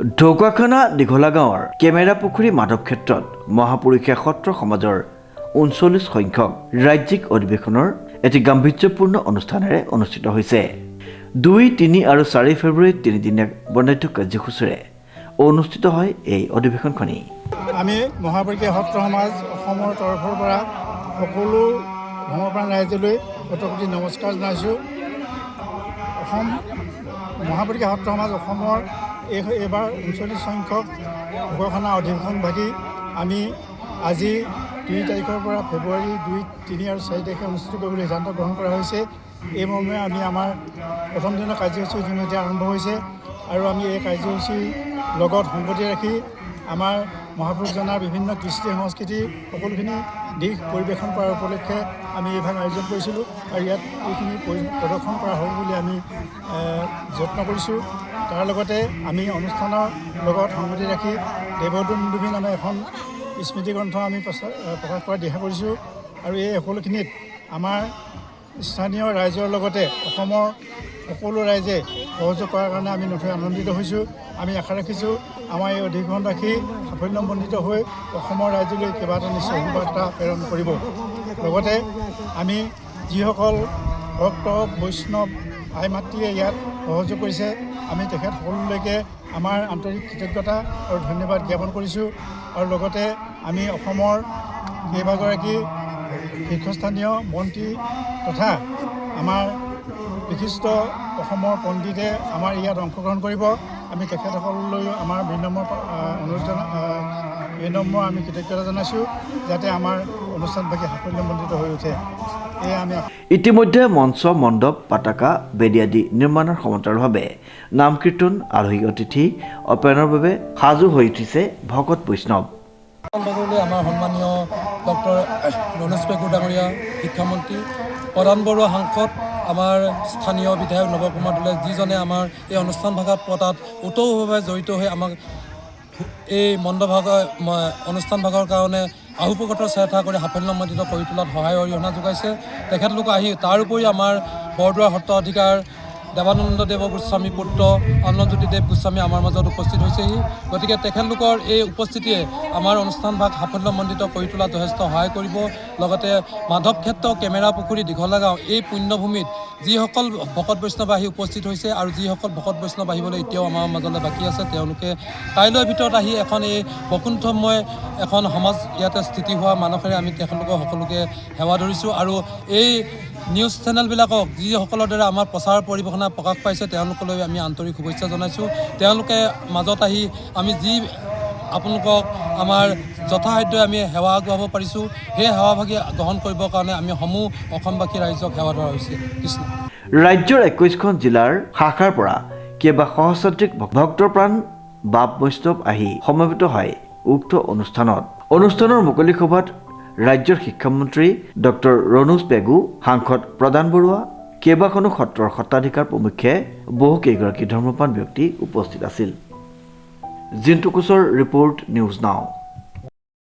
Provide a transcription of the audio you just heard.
ঢকুৱাখানা দীঘলা গাঁৱৰ কেমেৰা পুখুৰী মাধৱ ক্ষেত্ৰত মহাপুৰুষীয়া সত্ৰ সমাজৰ ৩৯ সংখ্যক ৰাজ্যিক অধিৱেশনৰ এটি গাম্ভীৰ্যপূৰ্ণ অনুষ্ঠানেৰে অনুষ্ঠিত হৈছে। ২, ৩ আৰু ৪ ফেব্ৰুৱাৰীত তিনিদিনীয়া বৰ্ণাঢ্য কাৰ্যসূচীৰে অনুষ্ঠিত হয় এই অধিৱেশনখনি। আমি মহাপুৰুষীয়া সত্ৰ সমাজ অসমৰ তৰফৰ পৰা সকলো ধৰ্মপ্ৰাণ ৰাইজলৈ কোটি নমস্কাৰ জনাইছোঁ। অসম মহাপুৰুষীয়া সত্ৰ সমাজ অসমৰ এইবাৰ ৩৯ সংখ্যক ঢকুৱাখানা অধিৱেশন ভাগি আমি আজি ২ তাৰিখৰ পৰা ফেব্ৰুৱাৰী ২, ৩ আৰু ৪ তাৰিখে অনুষ্ঠিত কৰিবলৈ সিদ্ধান্ত গ্ৰহণ কৰা হৈছে। এই মৰ্মে আমি আমাৰ প্ৰথম দিনৰ কাৰ্যসূচী ইতিমধ্যে আৰম্ভ হৈছে আৰু আমি এই কাৰ্যসূচীৰ লগত সংগতি ৰাখি আমাৰ মহাপুৰুষজনাৰ বিভিন্ন কৃষ্টি সংস্কৃতি সকলোখিনি দিশ পৰিৱেশন কৰাৰ উপলক্ষে আমি এই ভাগ আয়োজন কৰিছিলোঁ আৰু ইয়াত এইখিনি প্ৰদৰ্শন কৰা হ'ল বুলি আমি যত্ন কৰিছোঁ। তাৰ লগতে আমি অনুষ্ঠানৰ লগত সংগতি ৰাখি দেৱদুন্দুভি নামে এখন স্মৃতি গ্ৰন্থ আমি প্ৰকাশ কৰা দিহা কৰিছোঁ আৰু এই সকলোখিনিত আমাৰ স্থানীয় ৰাইজৰ লগতে অসমৰ সকলো ৰাইজে সহযোগ কৰাৰ কাৰণে আমি নথৈ আনন্দিত হৈছোঁ। আমি আশা ৰাখিছোঁ আমাৰ এই অধিৱেশন ৰাখি সাফল্যমণ্ডিত হৈ অসমৰ ৰাইজলৈ কেইবাটা নিশ্চয় বাৰ্তা প্ৰেৰণ কৰিব। লগতে আমি যিসকল ভক্ত বৈষ্ণৱ আই মাতৃয়ে ইয়াত সহযোগ কৰিছে আমি তেখেত সকলোলৈকে আমাৰ আন্তৰিক কৃতজ্ঞতা আৰু ধন্যবাদ জ্ঞাপন কৰিছোঁ আৰু লগতে আমি অসমৰ কেইবাগৰাকী শীৰ্ষস্থানীয় মন্ত্ৰী তথা আমাৰ বিশিষ্ট অসমৰ পণ্ডিতে আমাৰ ইয়াত অংশগ্ৰহণ কৰিব। আমি তেখেতসকললৈও আমাৰ বিনম্ৰ আমি কৃতজ্ঞতা জনাইছোঁ যাতে আমাৰ অনুষ্ঠানভাগি সাফল্যমণ্ডিত হৈ উঠে। ইতিমধ্যে মঞ্চ, মণ্ডপ, পতাকা, বেদী আদি নিৰ্মাণৰ সমান্তৰালভাৱে নাম কীৰ্তন, আলহী অতিথি অপ্যায়নৰ বাবে সাজু হৈ উঠিছে ভকত বৈষ্ণৱ। আমাৰ সন্মানীয় ডক্টৰ ৰণোজ পেগু ডাঙৰীয়া শিক্ষামন্ত্ৰী, প্ৰধান বৰুৱা সাংসদ, আমাৰ স্থানীয় বিধায়ক নৱ কুমাৰ দলে যিজনে আমাৰ এই অনুষ্ঠান ভাগত পতাত ওতঃভাৱে জড়িত হৈ আমাক এই অনুষ্ঠান ভাগৰ কাৰণে আহুপকতৰ চেষ্টা কৰি সাফল্যমণ্ডিত কৰি তোলাত সহায় অৰিহণা যোগাইছে। তেখেতলোক আহি তাৰ উপৰি আমাৰ বৰদোৱাৰ সত্ৰ অধিকাৰ দেৱানন্দ দেৱ গোস্বামী পুত্ৰ অন্নজ্যোতিদেৱ গোস্বামী আমাৰ মাজত উপস্থিত হৈছেহি। গতিকে তেখেতলোকৰ এই উপস্থিতিয়ে আমাৰ অনুষ্ঠানভাগ সাফল্যমণ্ডিত কৰি তোলাত যথেষ্ট সহায় কৰিব। লগতে মাধৱ ক্ষেত্ৰ, কেমেৰা পুখুৰী, দীঘলা গাঁও এই পুণ্যভূমিত যিসকল ভকত বৈষ্ণৱ আহি উপস্থিত হৈছে আৰু যিসকল ভকত বৈষ্ণৱ আহিবলৈ এতিয়াও আমাৰ মাজলৈ বাকী আছে, তেওঁলোকে কাইলৈৰ ভিতৰত আহি এখন এই বৈকুণ্ঠময় এখন সমাজ ইয়াতে স্থিতি হোৱা মানসেৰে আমি তেখেতলোকক সকলোকে সেৱা ধৰিছোঁ আৰু এই নিউজ চেনেলবিলাকক যিসকলৰ দ্বাৰা আমাৰ প্ৰচাৰ পৰিৱেশনা প্ৰকাশ পাইছে তেওঁলোকলৈ আমি আন্তৰিক শুভেচ্ছা জনাইছোঁ। তেওঁলোকে মাজত আহি আমি যি আপোনালোকক আমাৰ যথাসাধ্য আমি সেৱা আগবঢ়াব পাৰিছোঁ সেই সেৱাভাগি গ্ৰহণ কৰিবৰ কাৰণে আমি সমূহ অসমবাসী ৰাইজক সেৱা ধৰা হৈছে। কৃষ্ণ। ৰাজ্যৰ ২১খন জিলাৰ শাখাৰ পৰা কেইবা সহস্ৰাধিক ভক্তপ্ৰাণ বাপ বৈষ্ণৱ আহি সমবেত হয় উক্ত অনুষ্ঠানত। অনুষ্ঠানৰ মুকলি সভাত ৰাজ্যৰ শিক্ষামন্ত্ৰী ডক্টৰ ৰণোজ পেগু, সাংসদ প্ৰধান বৰুৱা, কেইবাখনো সত্ৰৰ সত্ৰাধিকাৰ প্ৰমুখ্যে বহু কেইগৰাকী ধৰ্মপ্ৰাণ ব্যক্তি উপস্থিত আছিল। Jintu কোচৰ report, news now.